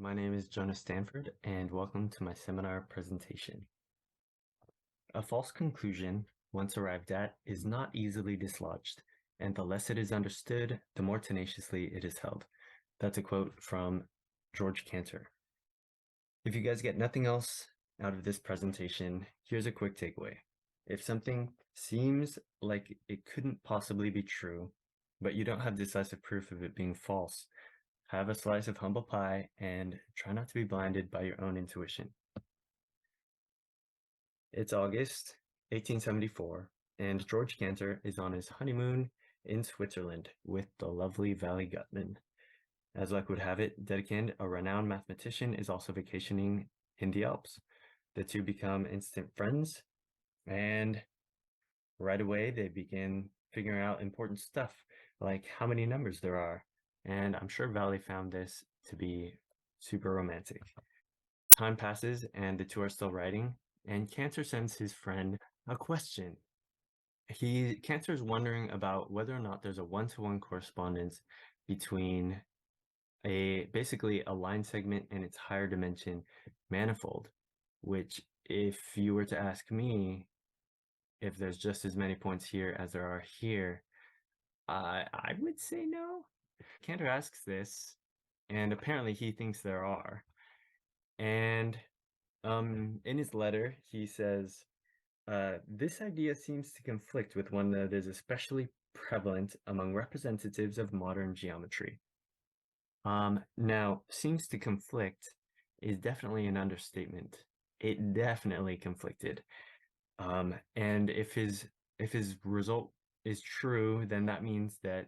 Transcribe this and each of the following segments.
My name is Jonah Stanford, and welcome to my seminar presentation. A false conclusion, once arrived at, is not easily dislodged, and the less it is understood, the more tenaciously it is held. That's a quote from George Cantor. If you guys get nothing else out of this presentation, here's a quick takeaway. If something seems like it couldn't possibly be true, but you don't have decisive proof of it being false, have a slice of humble pie and try not to be blinded by your own intuition. It's August 1874, and George Cantor is on his honeymoon in Switzerland with the lovely Valley Gutman. As luck would have it, Dedekind, a renowned mathematician, is also vacationing in the Alps. The two become instant friends, and right away they begin figuring out important stuff, like how many numbers there are. And I'm sure Valley found this to be super romantic. Time passes, and the two are still writing, and Cantor sends his friend a question. Cantor's wondering about whether or not there's a one-to-one correspondence between basically a line segment and its higher dimension manifold, which if you were to ask me if there's just as many points here as there are here, I would say no. Cantor asks this, and apparently he thinks there are. And in his letter, he says, this idea seems to conflict with one that is especially prevalent among representatives of modern geometry. Now, seems to conflict is definitely an understatement. It definitely conflicted. And if his result is true, then that means that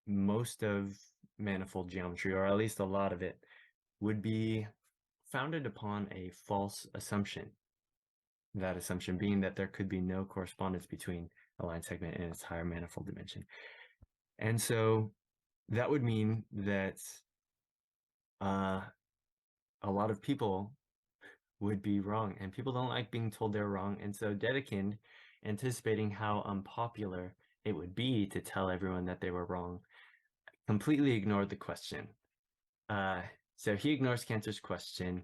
most of manifold geometry, or at least a lot of it, would be founded upon a false assumption. That assumption being that there could be no correspondence between a line segment and its higher manifold dimension. And so that would mean that a lot of people would be wrong, and people don't like being told they're wrong. And so Dedekind, anticipating how unpopular it would be to tell everyone that they were wrong, completely ignored the question. So he ignores Cantor's question,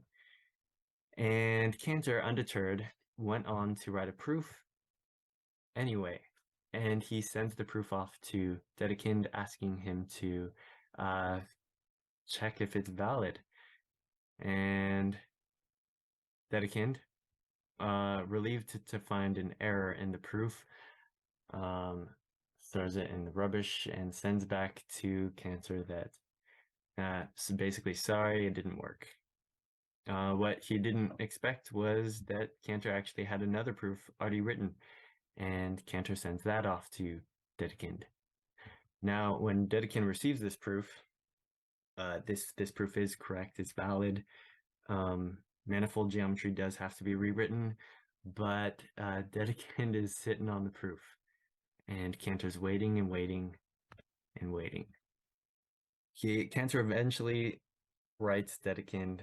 and Cantor, undeterred, went on to write a proof anyway. And he sends the proof off to Dedekind, asking him to check if it's valid. And Dedekind, relieved to find an error in the proof, throws it in the rubbish and sends back to Cantor that so basically, sorry, it didn't work. What he didn't expect was that Cantor actually had another proof already written, and Cantor sends that off to Dedekind. Now, when Dedekind receives this proof, this proof is correct, it's valid. Manifold geometry does have to be rewritten, but Dedekind is sitting on the proof, and Cantor's waiting and waiting and waiting. Cantor eventually writes Dedekind,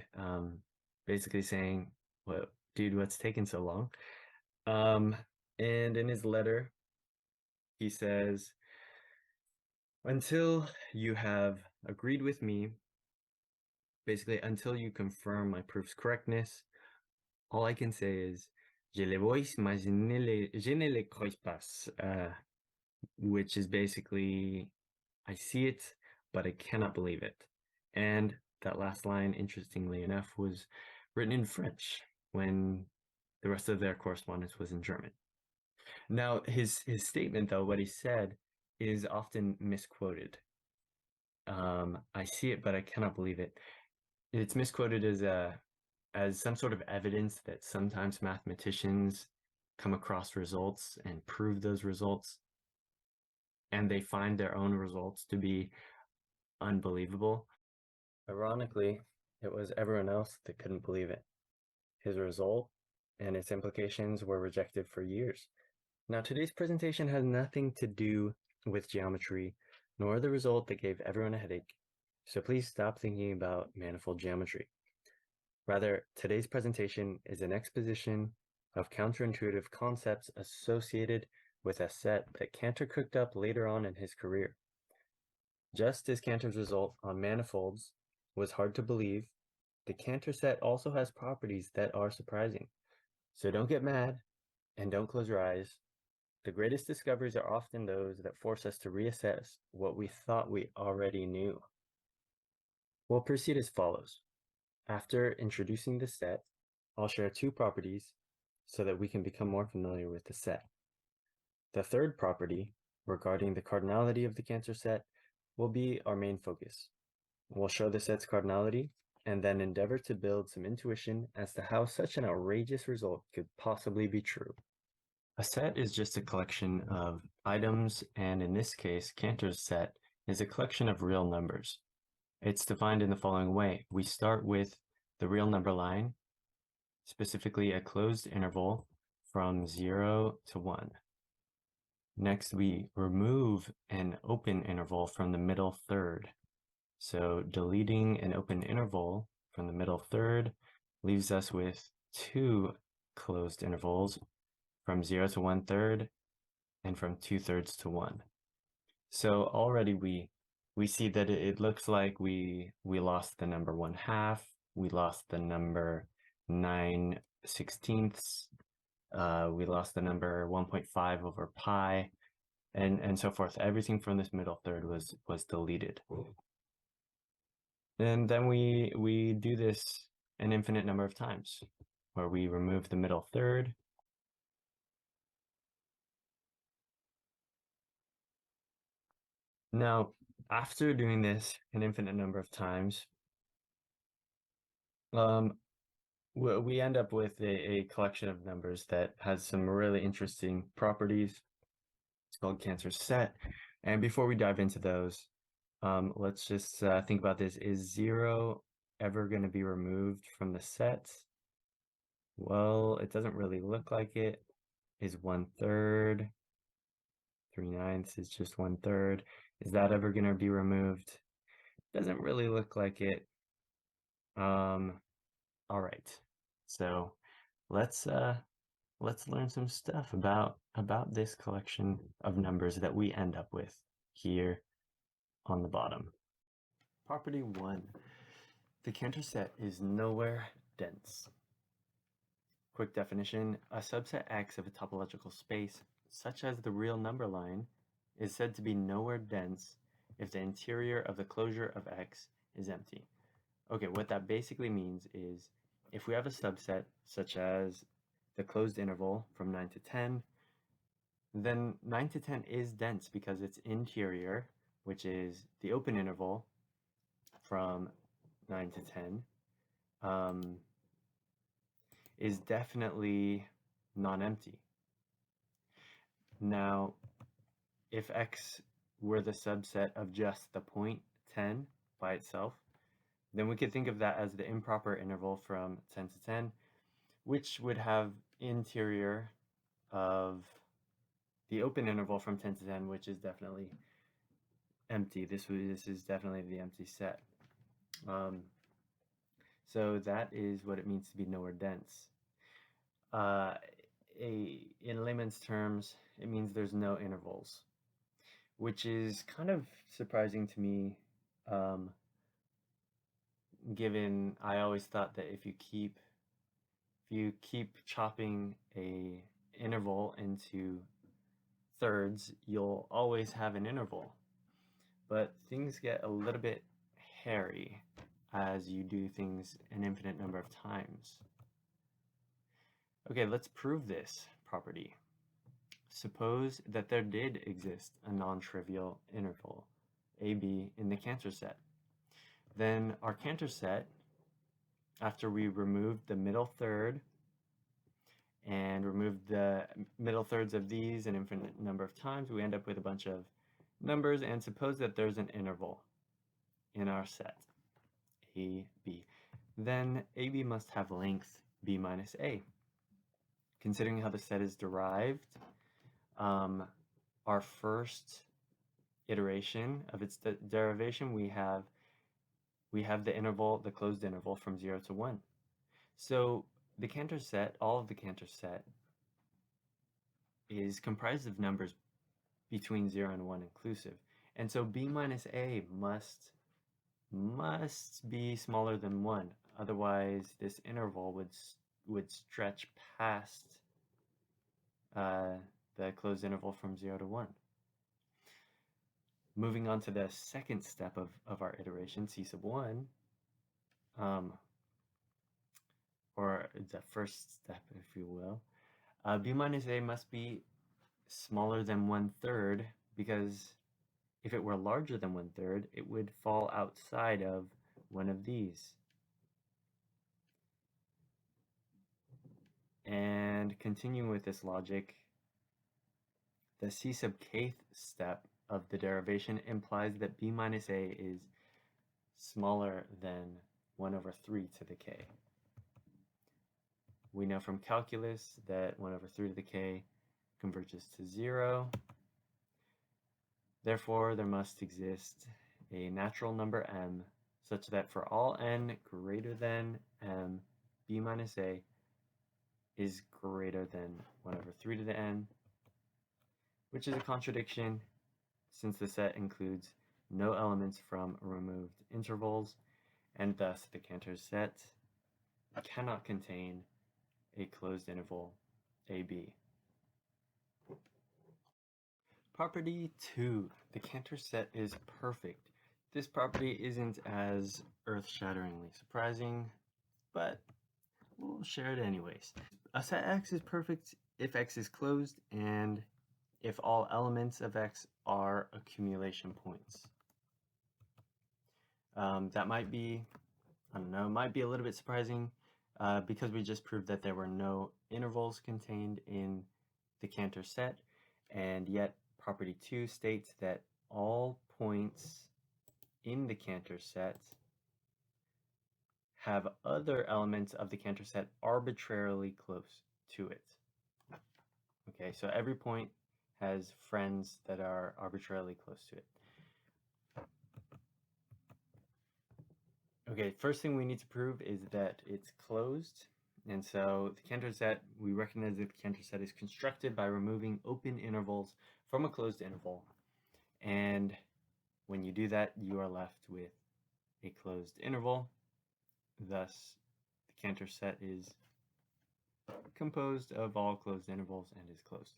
basically saying, "Well, dude, what's taking so long?" And in his letter, he says, "Until you have agreed with me, basically until you confirm my proof's correctness, all I can say is, je le vois, mais je ne le crois pas," which is basically, I see it, but I cannot believe it. And that last line, interestingly enough, was written in French when the rest of their correspondence was in German. Now, his statement, though, what he said, is often misquoted. I see it, but I cannot believe it. It's misquoted as some sort of evidence that sometimes mathematicians come across results and prove those results, and they find their own results to be unbelievable. Ironically, it was everyone else that couldn't believe it. His result and its implications were rejected for years. Now, today's presentation has nothing to do with geometry, nor the result that gave everyone a headache, so please stop thinking about manifold geometry. Rather, today's presentation is an exposition of counterintuitive concepts associated with a set that Cantor cooked up later on in his career. Just as Cantor's result on manifolds was hard to believe, the Cantor set also has properties that are surprising. So don't get mad and don't close your eyes. The greatest discoveries are often those that force us to reassess what we thought we already knew. We'll proceed as follows. After introducing the set, I'll share two properties so that we can become more familiar with the set. The third property, regarding the cardinality of the Cantor set, will be our main focus. We'll show the set's cardinality and then endeavor to build some intuition as to how such an outrageous result could possibly be true. A set is just a collection of items, and in this case, Cantor's set is a collection of real numbers. It's defined in the following way. We start with the real number line, specifically a closed interval from 0 to 1. Next, we remove an open interval from the middle third. So deleting an open interval from the middle third leaves us with two closed intervals from 0 to 1/3 and from 2/3 to 1. So already we see that it looks like we lost the number 1/2, we lost the number 9/16, we lost the number 1.5 over pi, and so forth. Everything from this middle third was deleted. And then we do this an infinite number of times, where we remove the middle third. Now, after doing this an infinite number of times, we end up with a collection of numbers that has some really interesting properties. It's called Cantor Set. And before we dive into those, let's just think about this. Is 0 ever going to be removed from the set? Well, it doesn't really look like it. Is 1/3? 3/9 is just 1/3. Is that ever going to be removed? Doesn't really look like it. All right. So let's learn some stuff about this collection of numbers that we end up with here on the bottom. Property 1. The Cantor set is nowhere dense. Quick definition: a subset X of a topological space, such as the real number line, is said to be nowhere dense if the interior of the closure of X is empty. Okay, what that basically means is if we have a subset such as the closed interval from 9 to 10, then 9 to 10 is dense because its interior, which is the open interval from 9 to 10, is definitely non-empty. Now, if X were the subset of just the point 10 by itself, then we could think of that as the improper interval from 10 to 10, which would have interior of the open interval from 10 to 10, which is definitely empty. This is definitely the empty set. So that is what it means to be nowhere dense. In layman's terms, it means there's no intervals, which is kind of surprising to me, given I always thought that if you keep chopping a interval into thirds, you'll always have an interval. But things get a little bit hairy as you do things an infinite number of times. Okay, let's prove this property. Suppose that there did exist a non-trivial interval, AB, in the Cantor set. Then our Cantor set, after we removed the middle third and removed the middle thirds of these an infinite number of times, we end up with a bunch of numbers, and suppose that there's an interval in our set, AB. Then AB must have length B minus A. Considering how the set is derived, our first iteration of its derivation, we have the interval, the closed interval from 0 to 1. So the Cantor set, all of the Cantor set, is comprised of numbers between 0 and 1 inclusive. And so B minus A must must be smaller than 1. Otherwise, this interval would stretch past the closed interval from 0 to 1. Moving on to the second step of our iteration, C sub 1, or the first step, if you will, b minus a must be smaller than 1/3, because if it were larger than 1/3, it would fall outside of one of these. And continuing with this logic, the c sub kth step of the derivation implies that b minus a is smaller than 1/3 to the k. We know from calculus that 1/3 to the k converges to 0. Therefore, there must exist a natural number m such that for all n greater than m, b minus a is greater than 1/3 to the n, which is a contradiction since the set includes no elements from removed intervals, and thus the Cantor set cannot contain a closed interval AB. Property 2. The Cantor set is perfect. This property isn't as earth-shatteringly surprising, but we'll share it anyways. A set X is perfect if X is closed and if all elements of X are accumulation points. That might be, I don't know, might be a little bit surprising because we just proved that there were no intervals contained in the Cantor set, and yet property 2 states that all points in the Cantor set have other elements of the Cantor set arbitrarily close to it. Okay, so every point has friends that are arbitrarily close to it. Okay, first thing we need to prove is that it's closed. And so the Cantor set, we recognize that the Cantor set is constructed by removing open intervals from a closed interval. And when you do that, you are left with a closed interval. Thus, the Cantor set is composed of all closed intervals and is closed.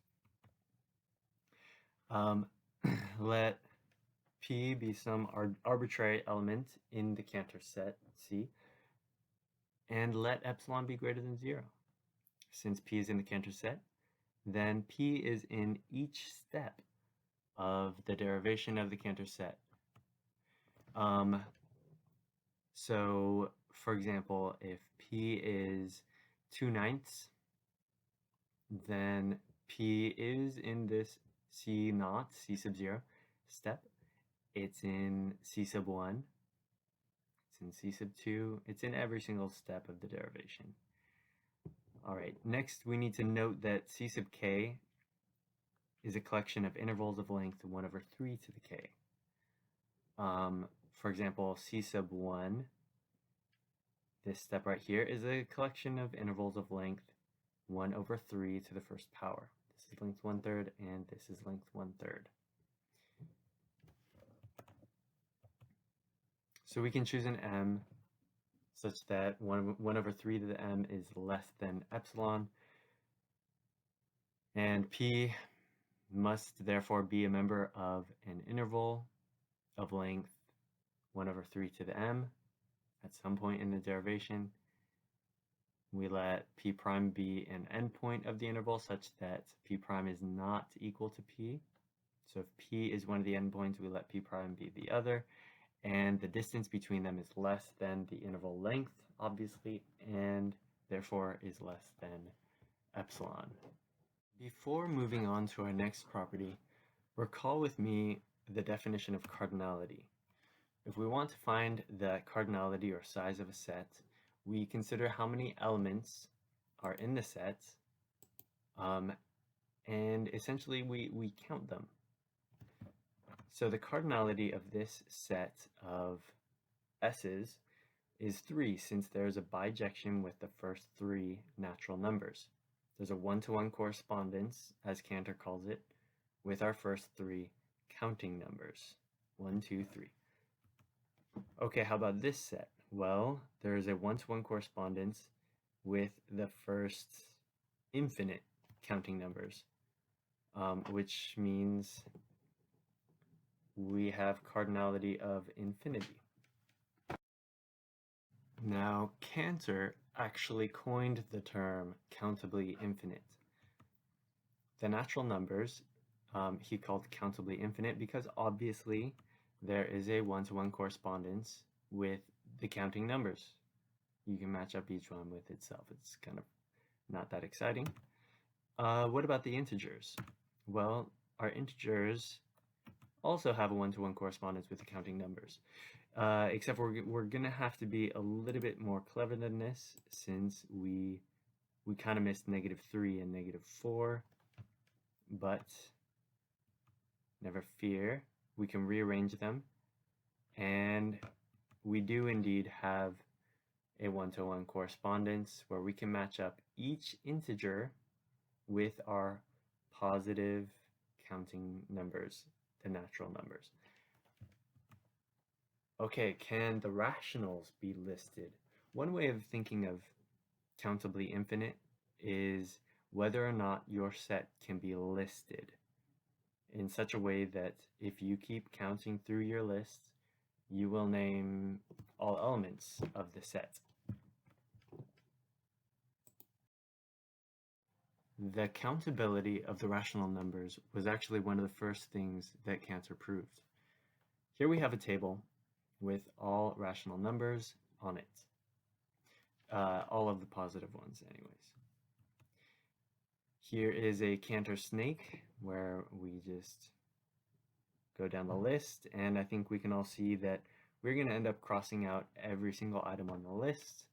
Let P be some arbitrary element in the Cantor set C, and let epsilon be greater than 0. Since P is in the Cantor set, then P is in each step of the derivation of the Cantor set. So, for example, if P is 2/9, then P is in this C naught, C sub 0 step. It's in C sub 1. It's in C sub 2. It's in every single step of the derivation. All right, next we need to note that C sub k is a collection of intervals of length 1/3 to the k. For example, C sub 1, this step right here, is a collection of intervals of length 1/3 to the first power. This is length 1/3 and this is length 1/3. So we can choose an m such that 1/3 to the m is less than epsilon, and P must therefore be a member of an interval of length 1/3 to the m. At some point in the derivation, we let P prime be an endpoint of the interval such that P prime is not equal to P. So if P is one of the endpoints, we let P prime be the other, and the distance between them is less than the interval length, obviously, and therefore is less than epsilon. Before moving on to our next property, recall with me the definition of cardinality. If we want to find the cardinality or size of a set, we consider how many elements are in the set, and essentially we count them. So the cardinality of this set of S's is 3, since there's a bijection with the first 3 natural numbers. There's a 1-to-1 correspondence, as Cantor calls it, with our first 3 counting numbers, 1, 2, 3. Okay, how about this set? Well, there is a one-to-one correspondence with the first infinite counting numbers, which means we have cardinality of infinity. Now, Cantor actually coined the term countably infinite. The natural numbers he called countably infinite because obviously there is a one-to-one correspondence with the counting numbers. You can match up each one with itself. It's kind of not that exciting. What about the integers? Well, our integers also have a one-to-one correspondence with the counting numbers. Except we're gonna have to be a little bit more clever than this, since we kind of missed -3 and -4, but never fear, we can rearrange them, and we do indeed have a one-to-one correspondence where we can match up each integer with our positive counting numbers, the natural numbers. Okay, can the rationals be listed? One way of thinking of countably infinite is whether or not your set can be listed in such a way that if you keep counting through your list, you will name all elements of the set. The countability of the rational numbers was actually one of the first things that Cantor proved. Here we have a table with all rational numbers on it. All of the positive ones anyways. Here is a Cantor snake where we just go down the list, and I think we can all see that we're going to end up crossing out every single item on the list,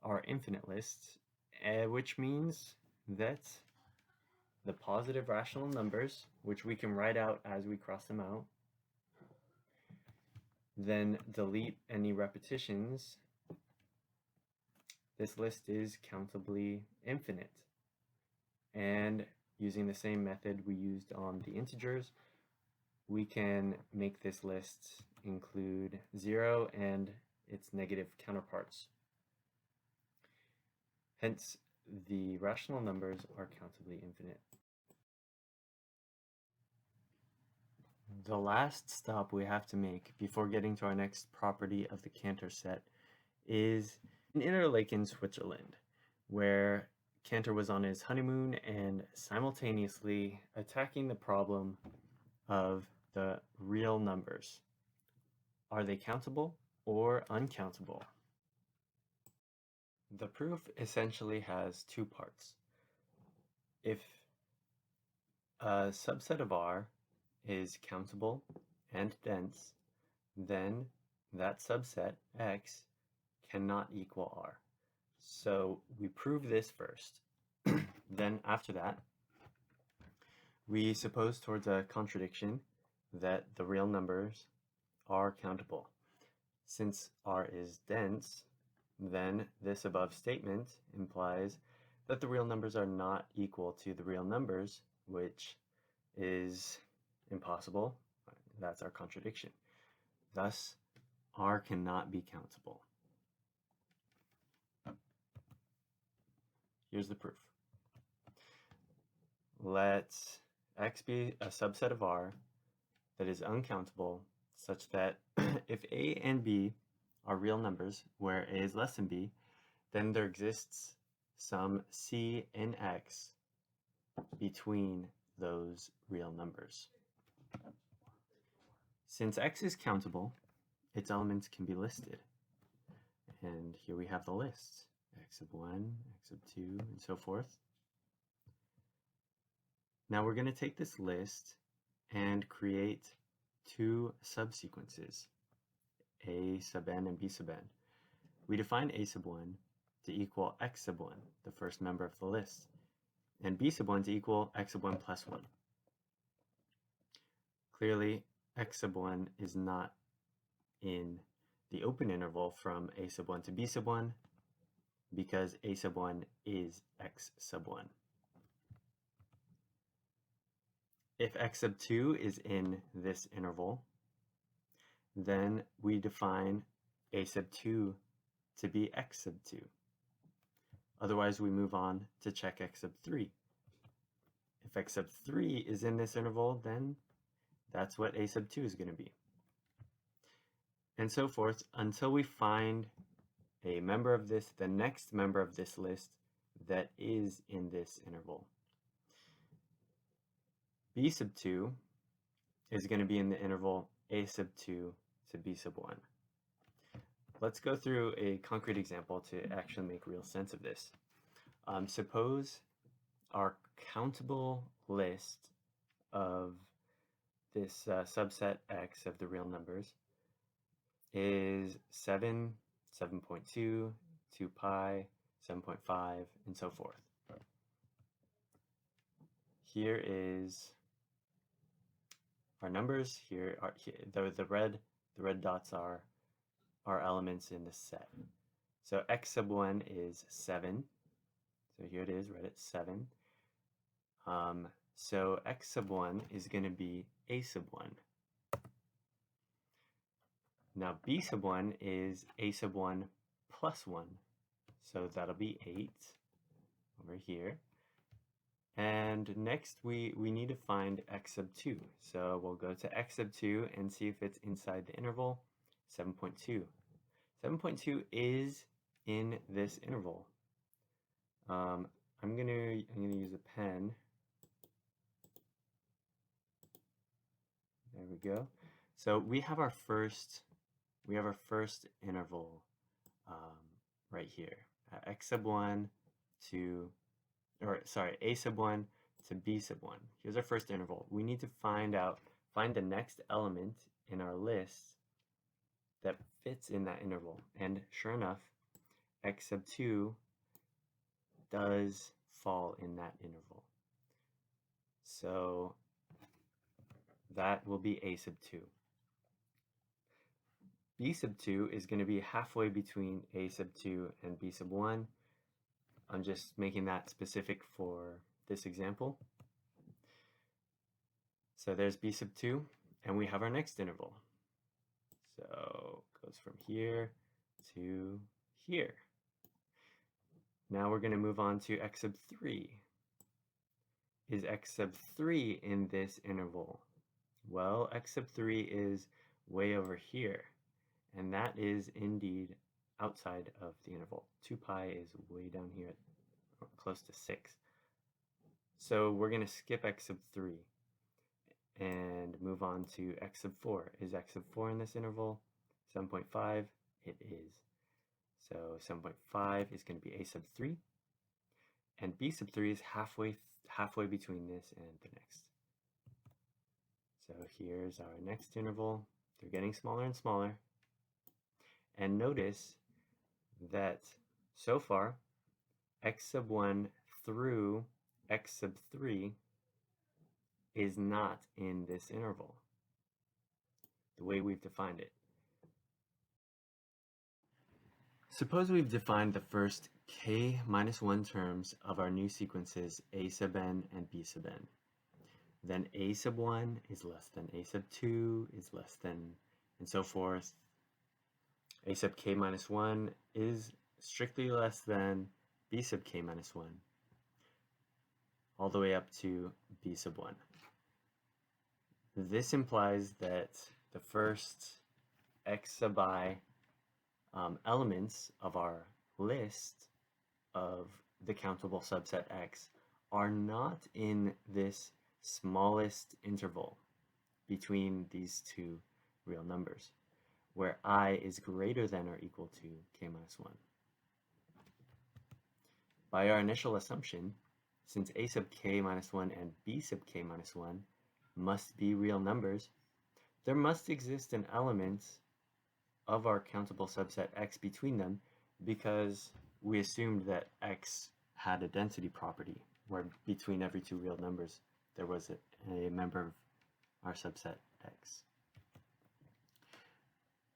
our infinite list, which means that the positive rational numbers, which we can write out as we cross them out, then delete any repetitions. This list is countably infinite. And using the same method we used on the integers, we can make this list include 0 and its negative counterparts. Hence, the rational numbers are countably infinite. The last stop we have to make before getting to our next property of the Cantor set is an inner lake in Switzerland, where Cantor was on his honeymoon and simultaneously attacking the problem of the real numbers. Are they countable or uncountable? The proof essentially has two parts. If a subset of R is countable and dense, then that subset, X, cannot equal R. So we prove this first. Then after that, we suppose towards a contradiction that the real numbers are countable. Since R is dense, then this above statement implies that the real numbers are not equal to the real numbers, which is impossible. That's our contradiction. Thus, R cannot be countable. Here's the proof. Let X be a subset of R that is uncountable, such that if A and B are real numbers where A is less than B, then there exists some C in X between those real numbers. Since X is countable, its elements can be listed. And here we have the list, X sub 1, X sub 2, and so forth. Now we're going to take this list and create two subsequences, A sub n and B sub n. We define A sub 1 to equal X sub 1, the first member of the list, and B sub 1 to equal X sub 1 plus 1. Clearly, X sub 1 is not in the open interval from A sub 1 to B sub 1 because A sub 1 is X sub 1. If X sub 2 is in this interval, then we define a sub 2 to be x sub 2. Otherwise, we move on to check x sub 3. If x sub 3 is in this interval, then that's what a sub 2 is going to be. And so forth until we find a member of this, the next member of this list that is in this interval. B sub 2 is going to be in the interval a sub 2 to b sub 1. Let's go through a concrete example to actually make real sense of this. Suppose our countable list of this subset x of the real numbers is 7, 7.2, 2 pi, 7.5, and so forth. Here is our numbers. Here are the red dots are our elements in the set. So x sub 1 is 7. So here it is, right at 7. So x sub 1 is going to be a sub 1. Now b sub 1 is a sub 1 plus 1. So that'll be 8 over here. And next we need to find x sub 2. So we'll go to x sub 2 and see if it's inside the interval 7.2. 7.2 is in this interval. I'm gonna use a pen. There we go. So we have our first interval right here. X sub 1 to, or sorry, a sub 1 to b sub 1. Here's our first interval. We need to find the next element in our list that fits in that interval. And sure enough, x sub 2 does fall in that interval. So that will be a sub 2. B sub 2 is going to be halfway between a sub 2 and b sub 1. I'm just making that specific for this example. So there's b sub 2, and we have our next interval. So it goes from here to here. Now we're going to move on to x sub 3. Is x sub 3 in this interval? Well, x sub 3 is way over here, and that is indeed outside of the interval. 2 pi is way down here, close to 6. So we're going to skip x sub 3 and move on to x sub 4. Is x sub 4 in this interval? 7.5, it is. So 7.5 is going to be a sub 3, and b sub 3 is halfway between this and the next. So here's our next interval. They're getting smaller and smaller. And notice that so far, x sub 1 through x sub 3 is not in this interval, the way we've defined it. Suppose we've defined the first k minus 1 terms of our new sequences a sub n and b sub n. Then a sub 1 is less than a sub 2 is less than, and so forth. A sub k minus 1 is strictly less than b sub k minus 1, all the way up to b sub 1. This implies that the first x sub I elements of our list of the countable subset x are not in this smallest interval between these two real numbers, where I is greater than or equal to k minus 1. By our initial assumption, since a sub k minus 1 and b sub k minus 1 must be real numbers, there must exist an element of our countable subset x between them, because we assumed that x had a density property where between every two real numbers there was a member of our subset x.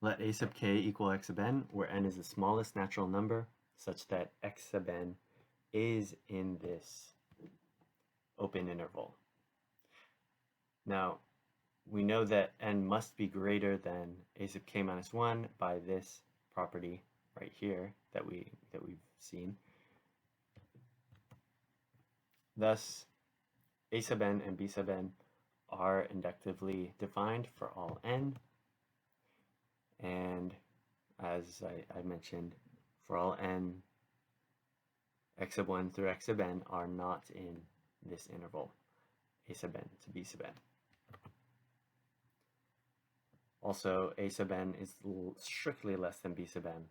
Let a sub k equal x sub n, where n is the smallest natural number, such that x sub n is in this open interval. Now, we know that n must be greater than a sub k minus 1 by this property right here that we've seen. Thus, a sub n and b sub n are inductively defined for all n, and as I mentioned, for all n, x sub 1 through x sub n are not in this interval, a sub n to b sub n. Also, a sub n is strictly less than b sub n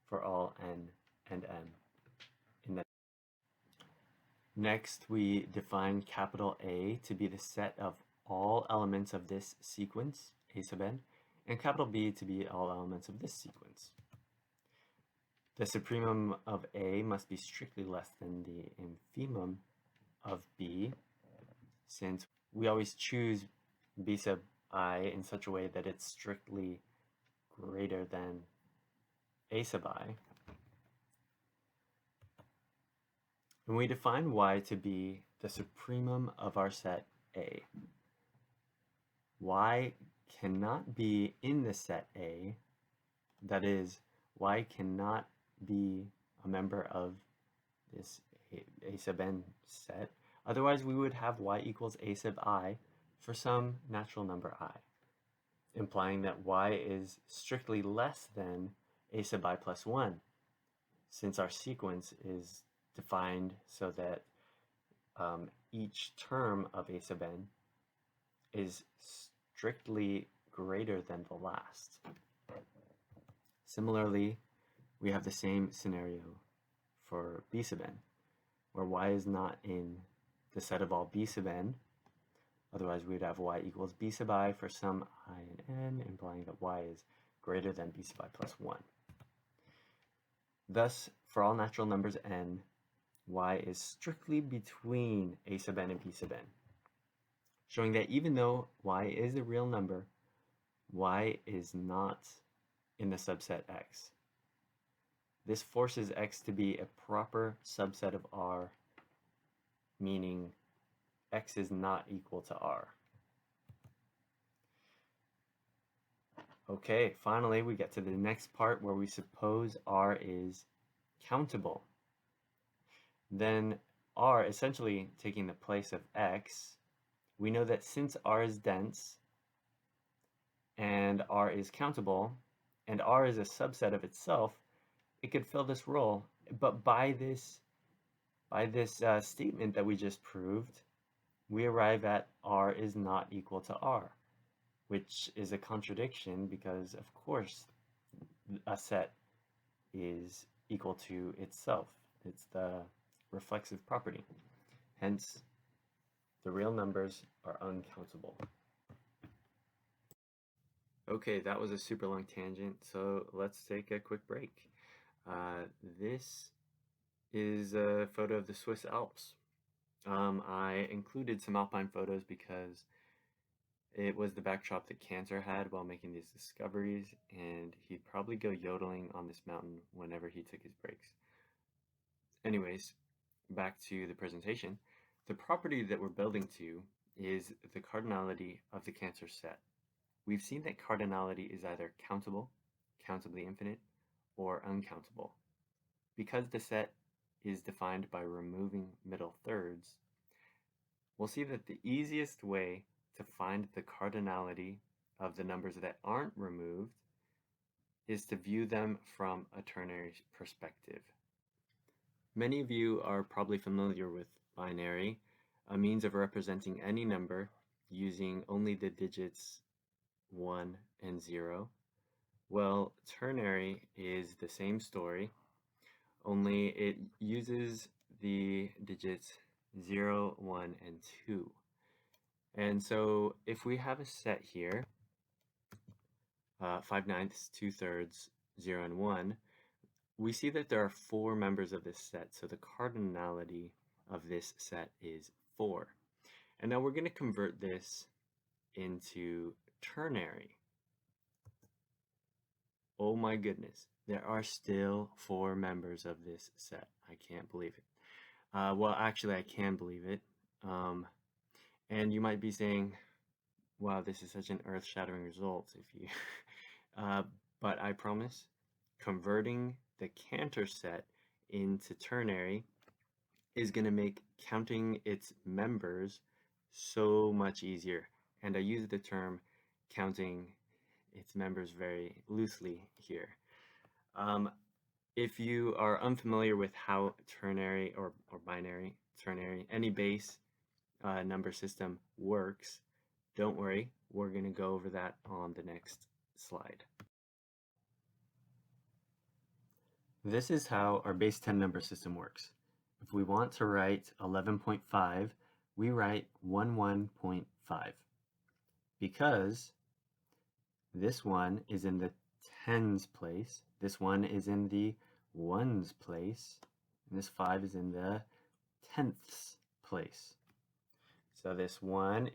for all n and m. Next, we define capital A to be the set of all elements of this sequence, a sub n, and capital B to be all elements of this sequence. The supremum of A must be strictly less than the infimum of B, since we always choose B sub I in such a way that it's strictly greater than A sub I. And we define Y to be the supremum of our set A. Y cannot be in the set A, that is, Y cannot be a member of this A sub n set, otherwise we would have Y equals A sub I for some natural number I, implying that Y is strictly less than A sub I plus 1, since our sequence is defined so that each term of A sub n is strictly greater than the last. Similarly, we have the same scenario for B sub n, where Y is not in the set of all B sub n, otherwise we would have Y equals B sub I for some I and n, implying that Y is greater than B sub I plus 1. Thus, for all natural numbers n, Y is strictly between A sub n and B sub n, showing that even though Y is a real number, Y is not in the subset X. This forces X to be a proper subset of R, meaning X is not equal to R. Okay, finally we get to the next part where we suppose R is countable. Then R essentially taking the place of X, we know that since R is dense and R is countable and R is a subset of itself, it could fill this role. But by this statement that we just proved, we arrive at R is not equal to R, which is a contradiction because, of course, a set is equal to itself. It's the reflexive property. Hence, the real numbers are uncountable. Okay, that was a super long tangent, so let's take a quick break. This is a photo of the Swiss Alps. I included some alpine photos because it was the backdrop that Cantor had while making these discoveries, and he'd probably go yodeling on this mountain whenever he took his breaks. Anyways, back to the presentation. The property that we're building to is the cardinality of the Cantor set. We've seen that cardinality is either countable, countably infinite, or uncountable. Because the set is defined by removing middle thirds, we'll see that the easiest way to find the cardinality of the numbers that aren't removed is to view them from a ternary perspective. Many of you are probably familiar with binary, a means of representing any number using only the digits 1 and 0. Well, ternary is the same story, only it uses the digits 0, 1, and 2. And so if we have a set here, 5/9, 2/3, 0, and 1, we see that there are 4 members of this set, so the cardinality of this set is 4. And now we're going to convert this into ternary. Oh my goodness, there are still 4 members of this set. I can't believe it. Well, actually, I can believe it. And you might be saying, wow, this is such an earth-shattering result if you but I promise, converting the Cantor set into ternary is going to make counting its members so much easier. And I use the term counting its members very loosely here. If you are unfamiliar with how ternary or binary, ternary, any base number system works, don't worry, we're going to go over that on the next slide. This is how our base 10 number system works. If we want to write 11.5, we write 11.5 because this one is in the tens place, this one is in the ones place, and this 5 is in the tenths place. So this one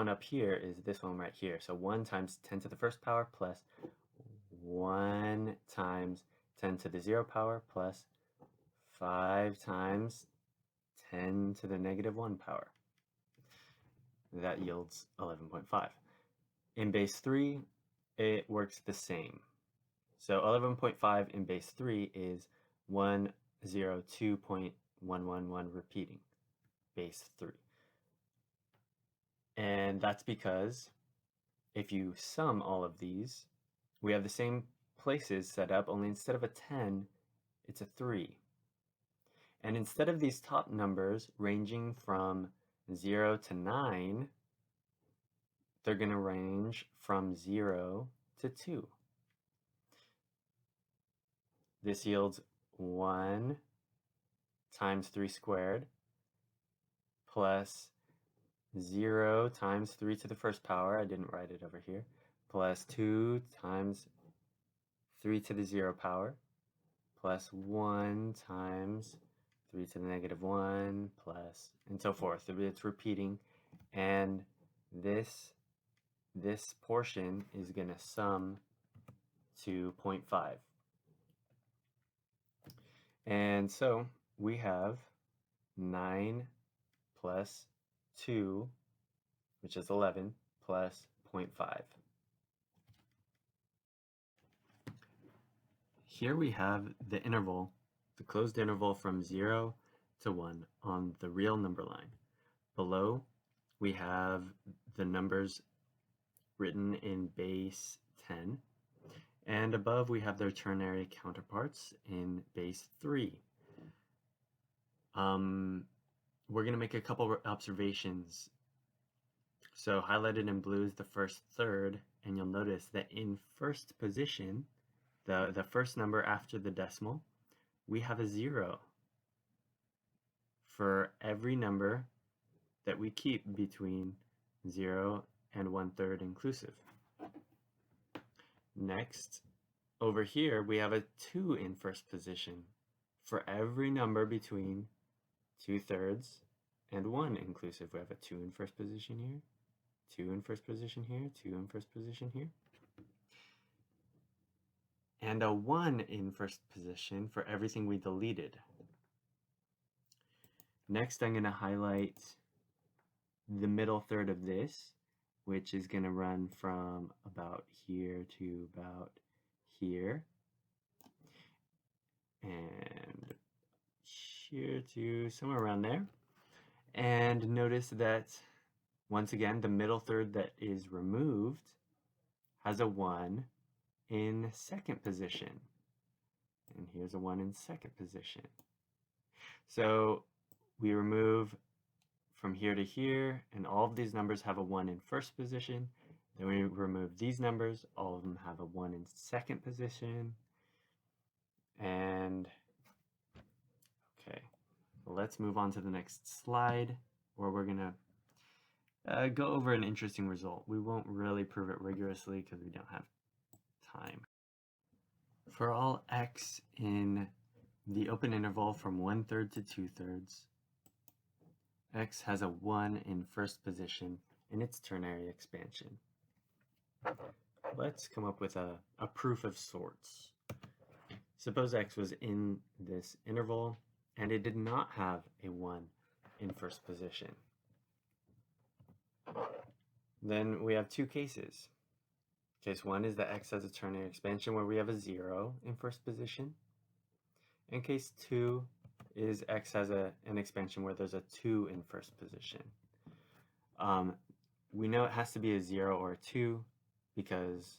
up here is this one right here. So 1 times 10 to the first power plus 1 times 10 to the 0 power plus 5 times 10 to the negative 1 power. That yields 11.5. In base 3, it works the same. So 11.5 in base 3 is 102.111 repeating, base 3. And that's because if you sum all of these, we have the same places set up, only instead of a 10, it's a 3. And instead of these top numbers ranging from 0 to 9, they're going to range from 0 to 2. This yields 1 times 3 squared plus 0 times 3 to the first power, I didn't write it over here, plus 2 times 3 to the 0 power, plus 1 times 3 to the negative 1, plus, and so forth. It's repeating, and this portion is going to sum to 0.5. And so we have 9 plus 2, which is 11, plus 0.5. Here we have the interval, the closed interval from 0 to 1 on the real number line. Below, we have the numbers written in base 10, and above we have their ternary counterparts in base 3. We're going to make a couple observations. So highlighted in blue is the first third, and you'll notice that in first position, the first number after the decimal, we have a 0 for every number that we keep between 0 and 1/3 inclusive. Next, over here, we have a 2 in first position for every number between 2/3 and 1 inclusive. We have a 2 in first position here, 2 in first position here, 2 in first position here, and a 1 in first position for everything we deleted. Next, I'm going to highlight the middle third of this, which is going to run from about here to about here, and here to somewhere around there. And notice that, once again, the middle third that is removed has a 1 in second position. And here's a 1 in second position. So we remove from here to here, and all of these numbers have a 1 in first position. Then we remove these numbers, all of them have a 1 in second position. And okay, let's move on to the next slide, where we're going to go over an interesting result. We won't really prove it rigorously because we don't have time. For all x in the open interval from 1/3 to 2/3, x has a 1 in first position in its ternary expansion. Let's come up with a proof of sorts. Suppose x was in this interval and it did not have a 1 in first position. Then we have two cases. Case 1 is that x has a ternary expansion where we have a 0 in first position. And case 2 is x has an expansion where there's a 2 in first position. We know it has to be a 0 or a 2 because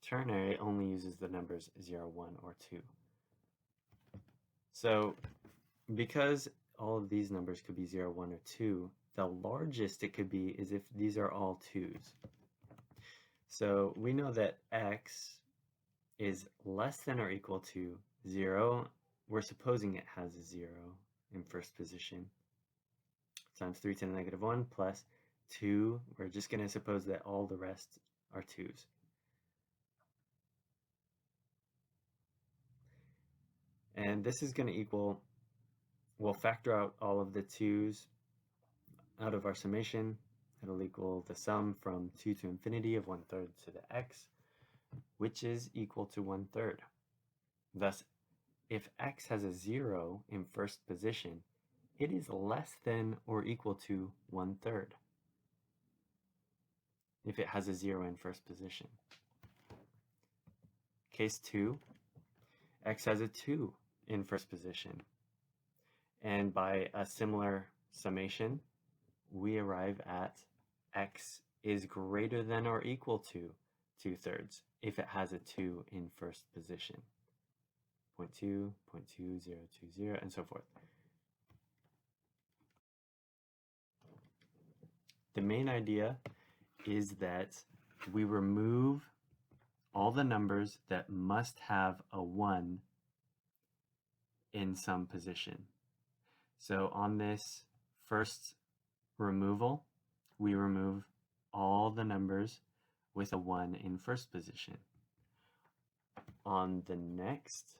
ternary only uses the numbers 0, 1, or 2. So because all of these numbers could be 0, 1, or 2, the largest it could be is if these are all 2's. So we know that x is less than or equal to 0. We're supposing it has a 0 in first position, times 3 to the negative 1 plus 2. We're just going to suppose that all the rest are 2's. And this is going to equal, we'll factor out all of the 2's out of our summation. It'll equal the sum from 2 to infinity of 1/3 to the x, which is equal to 1/3. Thus, if x has a 0 in first position, it is less than or equal to 1/3 if it has a 0 in first position. Case 2, x has a 2 in first position. And by a similar summation, we arrive at x is greater than or equal to 2/3 if it has a 2 in first position. 0.2, 0.2020, and so forth. The main idea is that we remove all the numbers that must have a 1 in some position. So on this first removal, we remove all the numbers with a 1 in first position. On the next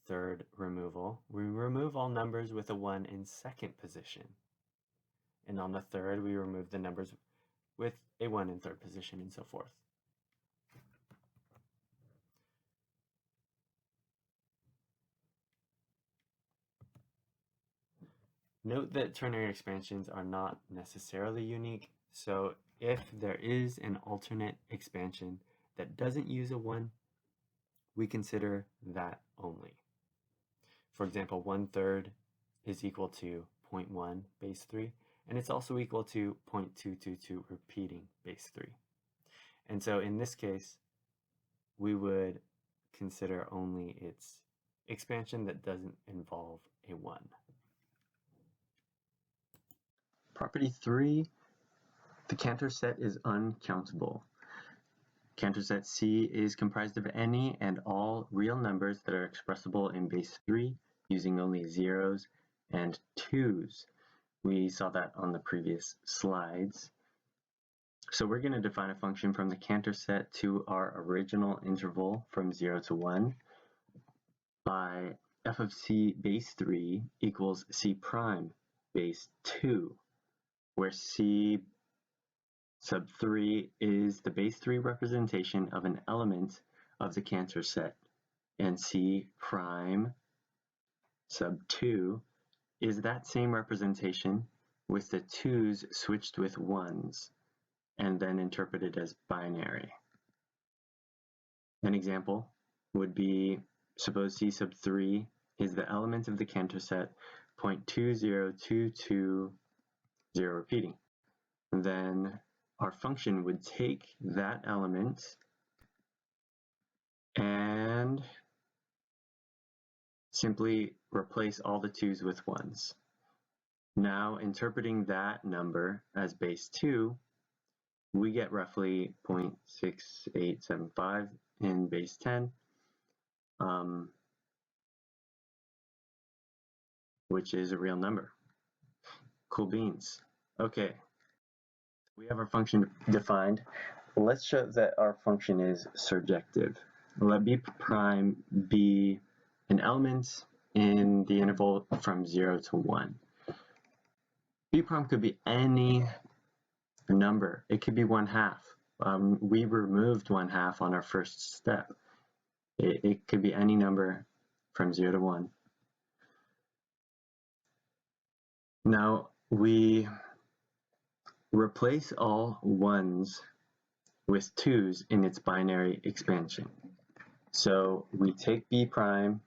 third removal, we remove all numbers with a 1 in second position. And on the third, we remove the numbers with a 1 in third position, and so forth. Note that ternary expansions are not necessarily unique, so if there is an alternate expansion that doesn't use a 1, we consider that only. For example, 1/3 is equal to 0.1 base 3, and it's also equal to 0.222 repeating base 3. And so in this case, we would consider only its expansion that doesn't involve a 1. Property 3, the Cantor set is uncountable. Cantor set C is comprised of any and all real numbers that are expressible in base 3 using only 0's and 2's. We saw that on the previous slides. So we're going to define a function from the Cantor set to our original interval from 0 to 1 by f of c base 3 equals c prime base 2, where c sub 3 is the base 3 representation of an element of the Cantor set, and c prime sub 2 is that same representation with the 2's switched with 1's and then interpreted as binary. An example would be, suppose c sub 3 is the element of the Cantor set 0.20220 repeating. Then our function would take that element and simply replace all the 2's with 1's. Now, interpreting that number as base 2, we get roughly 0.6875 in base 10, which is a real number. Cool beans. Okay, we have our function defined. Let's show that our function is surjective. Let b prime be an element in the interval from 0 to 1. B prime could be any number. It could be 1/2. We removed 1/2 on our first step. It could be any number from 0 to 1. Now we Replace all 1s with 2s in its binary expansion. So we take B prime,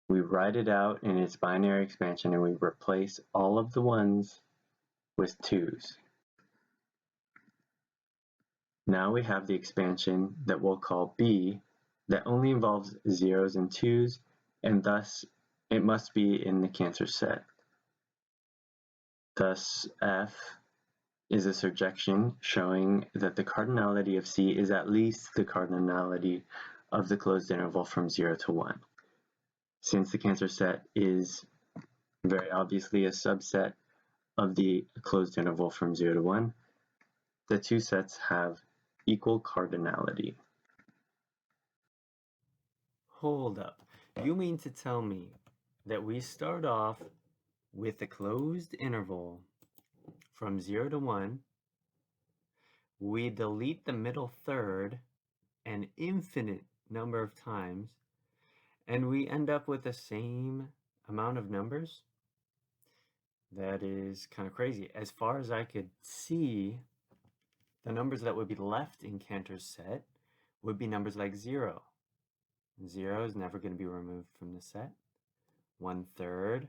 we write it out in its binary expansion, and we replace all of the 1s with 2s. Now we have the expansion that we'll call B that only involves 0s and 2s, and thus it must be in the Cantor set. Thus F is a surjection showing that the cardinality of C is at least the cardinality of the closed interval from 0 to 1. Since the Cantor set is very obviously a subset of the closed interval from 0 to 1, the two sets have equal cardinality. Hold up. You mean to tell me that we start off with a closed interval from 0 to 1, we delete the middle third an infinite number of times, and we end up with the same amount of numbers? That is kind of crazy. As far as I could see, the numbers that would be left in Cantor's set would be numbers like 0. 0 is never going to be removed from the set. 1/3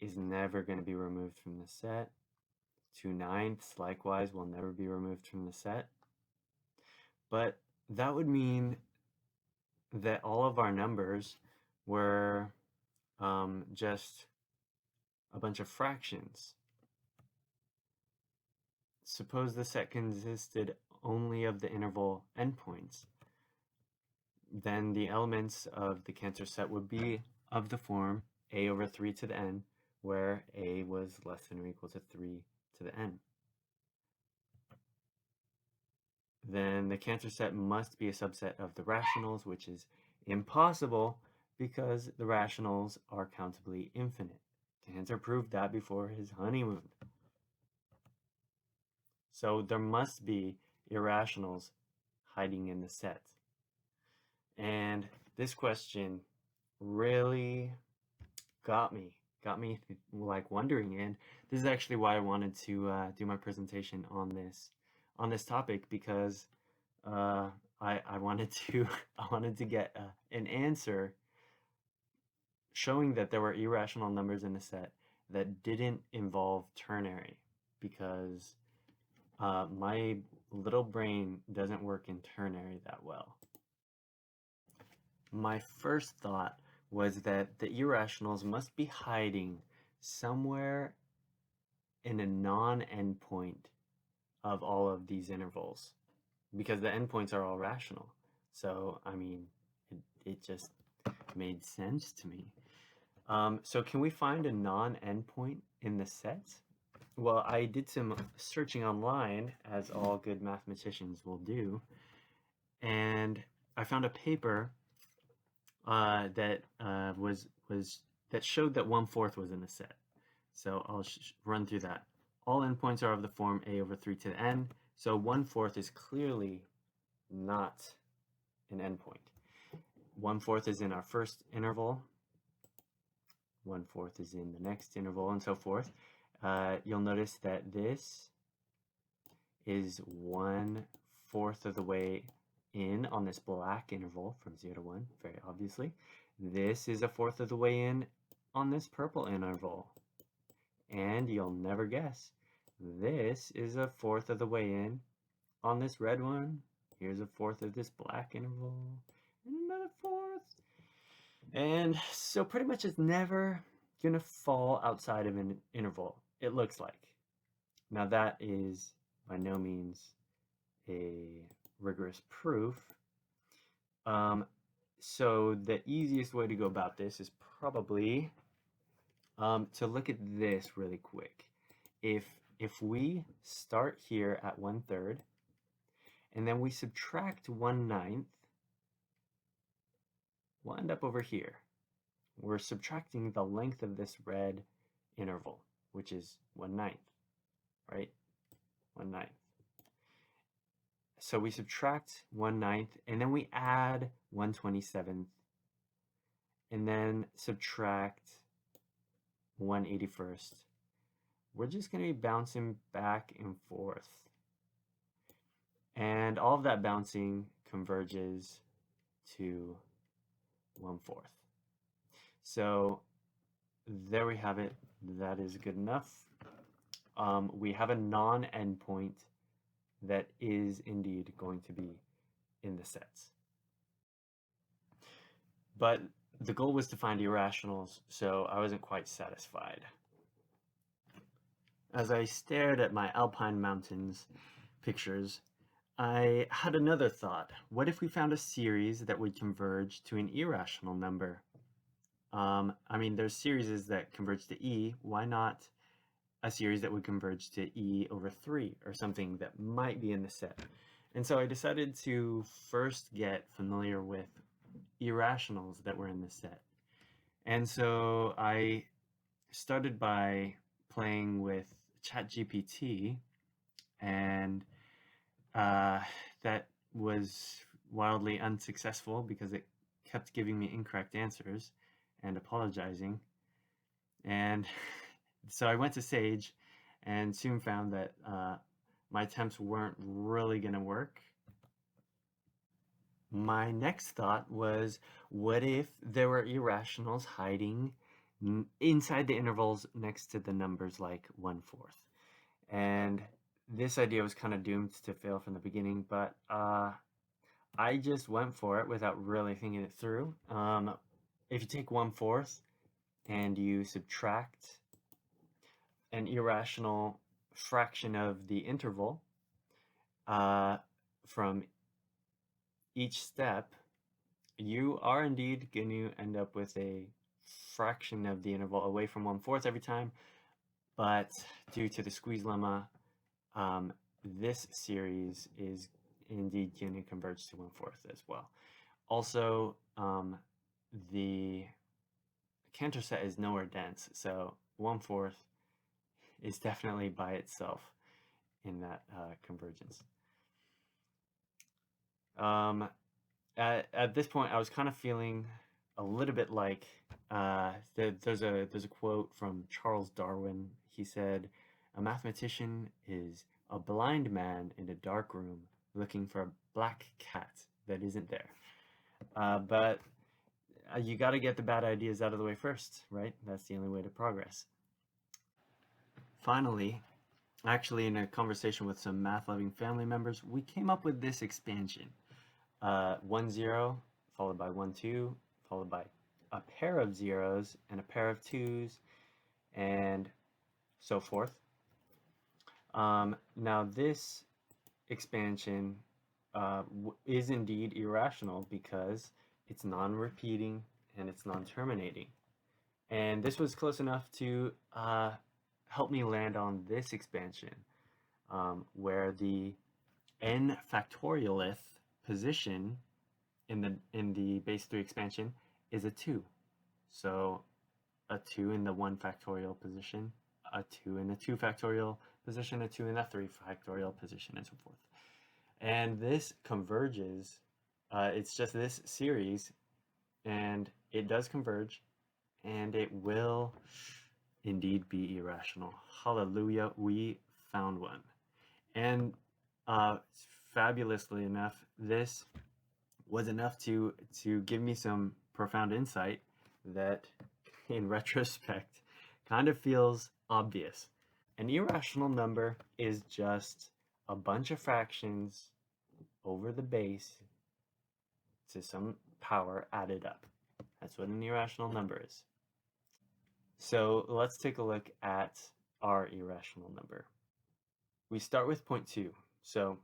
is never going to be removed from the set. 2/9 likewise will never be removed from the set. But that would mean that all of our numbers were just a bunch of fractions. Suppose the set consisted only of the interval endpoints. Then the elements of the Cantor set would be of the form a over 3 to the n, where a was less than or equal to 3 to the n. Then the Cantor set must be a subset of the rationals, which is impossible because the rationals are countably infinite. Cantor proved that before his honeymoon. So there must be irrationals hiding in the set. And this question really got me like wondering, and this is actually why I wanted to do my presentation on this topic, because I wanted to get an answer showing that there were irrational numbers in the set that didn't involve ternary, because my little brain doesn't work in ternary that well. My first thought was that the irrationals must be hiding somewhere in a non-endpoint of all of these intervals, because the endpoints are all rational. So, I mean, it just made sense to me. So can we find a non-endpoint in the set? Well, I did some searching online, as all good mathematicians will do, and I found a paper that showed that 1/4 was in the set. So I'll run through that. All endpoints are of the form a over 3 to the n, so 1/4 is clearly not an endpoint. 1/4 is in our first interval, 1/4 is in the next interval, and so forth. You'll notice that this is 1/4 of the way in on this black interval from 0 to 1, very obviously. This is 1/4 of the way in on this purple interval. And you'll never guess, this is 1/4 of the way in on this red one. Here's 1/4 of this black interval, and another 1/4. And so pretty much it's never gonna fall outside of an interval, it looks like. Now that is by no means a rigorous proof. So the easiest way to go about this is probably to look at this really quick. If we start here at 1/3 and then we subtract 1/9, we'll end up over here. We're subtracting the length of this red interval, which is 1/9, right? 1/9. So we subtract 1/9 and then we add 1/27 and then subtract 1/81 we're just going to be bouncing back and forth. And all of that bouncing converges to 1/4. So there we have it. That is good enough. We have a non-endpoint that is indeed going to be in the sets. But the goal was to find irrationals, so I wasn't quite satisfied. As I stared at my Alpine mountains pictures, I had another thought. What if we found a series that would converge to an irrational number? I mean, there's series that converge to E. Why not a series that would converge to E over 3 or something that might be in the set? And so I decided to first get familiar with irrationals that were in the set. And so I started by playing with ChatGPT, and that was wildly unsuccessful because it kept giving me incorrect answers and apologizing. And so I went to Sage and soon found that my attempts weren't really going to work. My next thought was, what if there were irrationals hiding inside the intervals next to the numbers like 1/4? And this idea was kind of doomed to fail from the beginning, but I just went for it without really thinking it through. If you take 1/4 and you subtract an irrational fraction of the interval from each step, you are indeed going to end up with a fraction of the interval away from 1/4 every time. But due to the squeeze lemma, this series is indeed going to converge to 1/4 as well. Also, the Cantor set is nowhere dense, so 1/4 is definitely by itself in that convergence. At this point, I was kind of feeling a little bit like there's a quote from Charles Darwin. He said, "A mathematician is a blind man in a dark room looking for a black cat that isn't there." But you got to get the bad ideas out of the way first, right? That's the only way to progress. Finally, actually in a conversation with some math-loving family members, we came up with this expansion. 1 0 followed by 1 2 followed by a pair of zeros and a pair of 2s and so forth. Now this expansion is indeed irrational because it's non-repeating and it's non-terminating. And this was close enough to help me land on this expansion where the n factorialth position in the base 3 expansion is a 2. So a 2 in the 1 factorial position, a 2 in the 2 factorial position, a 2 in the 3 factorial position, and so forth. And this converges. It's just this series, and it does converge, and it will indeed be irrational. Hallelujah, we found one. And fabulously enough, this was enough to give me some profound insight that in retrospect kind of feels obvious. An irrational number is just a bunch of fractions over the base to some power added up. That's what an irrational number is. So let's take a look at our irrational number. We start with 0.2, so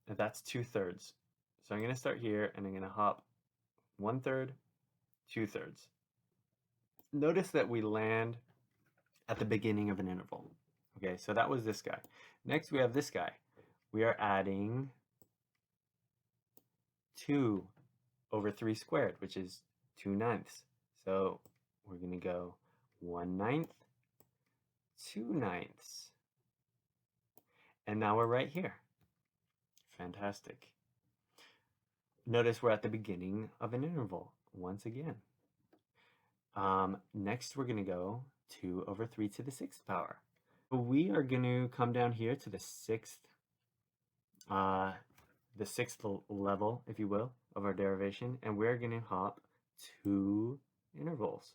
that's 2/3. So I'm going to start here and I'm going to hop 1/3, 2/3. Notice that we land at the beginning of an interval. Okay, so that was this guy. Next we have this guy. We are adding 2 over 3 squared, which is 2/9. So we're going to go 1/9, 2/9. And now we're right here. Fantastic. Notice we're at the beginning of an interval once again. Next we're going to go 2 over 3 to the 6th power. We are going to come down here to the sixth level, if you will, of our derivation, and we're going to hop 2 intervals.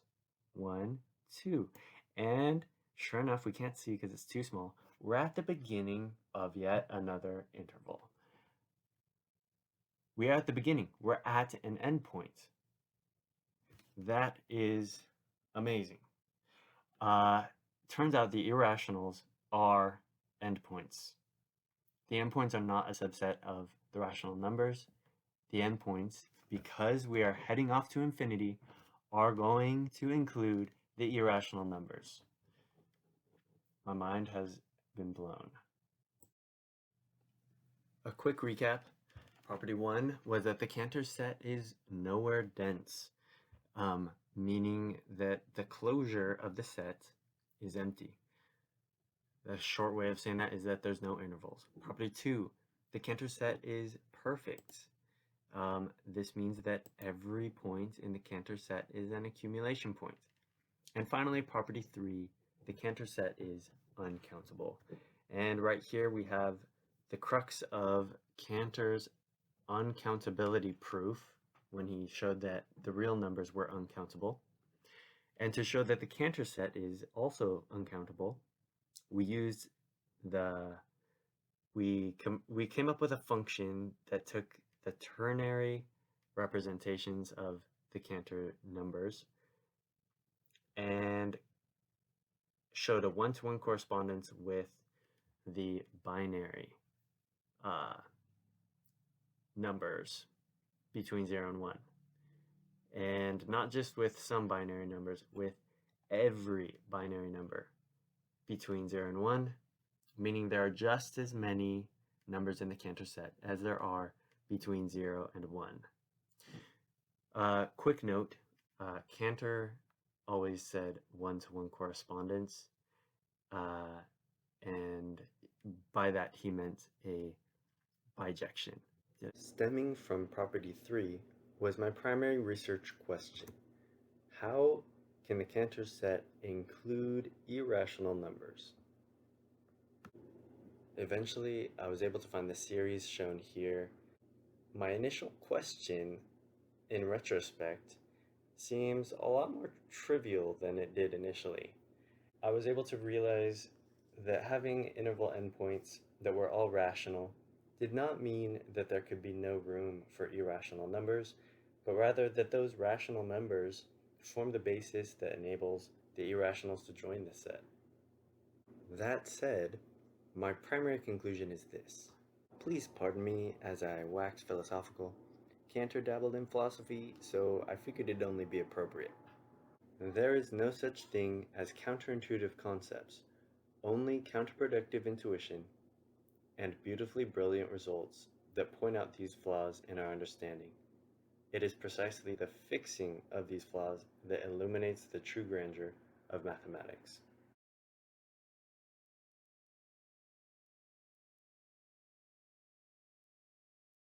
1, 2. And sure enough, we can't see because it's too small. We're at the beginning of yet another interval. We are at the beginning. We're at an endpoint. That is amazing. Turns out the irrationals are endpoints. The endpoints are not a subset of the rational numbers. The endpoints, because we are heading off to infinity, are going to include the irrational numbers. My mind has been blown. A quick recap. Property 1 was that the Cantor set is nowhere dense, meaning that the closure of the set is empty. The short way of saying that is that there's no intervals. Property 2, the Cantor set is perfect. This means that every point in the Cantor set is an accumulation point. And finally, property 3, the Cantor set is uncountable. And right here we have the crux of Cantor's uncountability proof when he showed that the real numbers were uncountable. And to show that the Cantor set is also uncountable, we used we came up with a function that took the ternary representations of the Cantor numbers and showed a one-to-one correspondence with the binary numbers between 0 and 1. And not just with some binary numbers, with every binary number between 0 and 1, meaning there are just as many numbers in the Cantor set as there are between 0 and 1. Quick note, Cantor always said one-to-one correspondence, and by that he meant a bijection. Stemming from property 3 was my primary research question. How can the Cantor set include irrational numbers? Eventually, I was able to find the series shown here. My initial question, in retrospect, seems a lot more trivial than it did initially. I was able to realize that having interval endpoints that were all rational did not mean that there could be no room for irrational numbers, but rather that those rational numbers form the basis that enables the irrationals to join the set. That said, my primary conclusion is this. Please pardon me as I wax philosophical. Cantor dabbled in philosophy, so I figured it'd only be appropriate. There is no such thing as counterintuitive concepts, only counterproductive intuition and beautifully brilliant results that point out these flaws in our understanding. It is precisely the fixing of these flaws that illuminates the true grandeur of mathematics.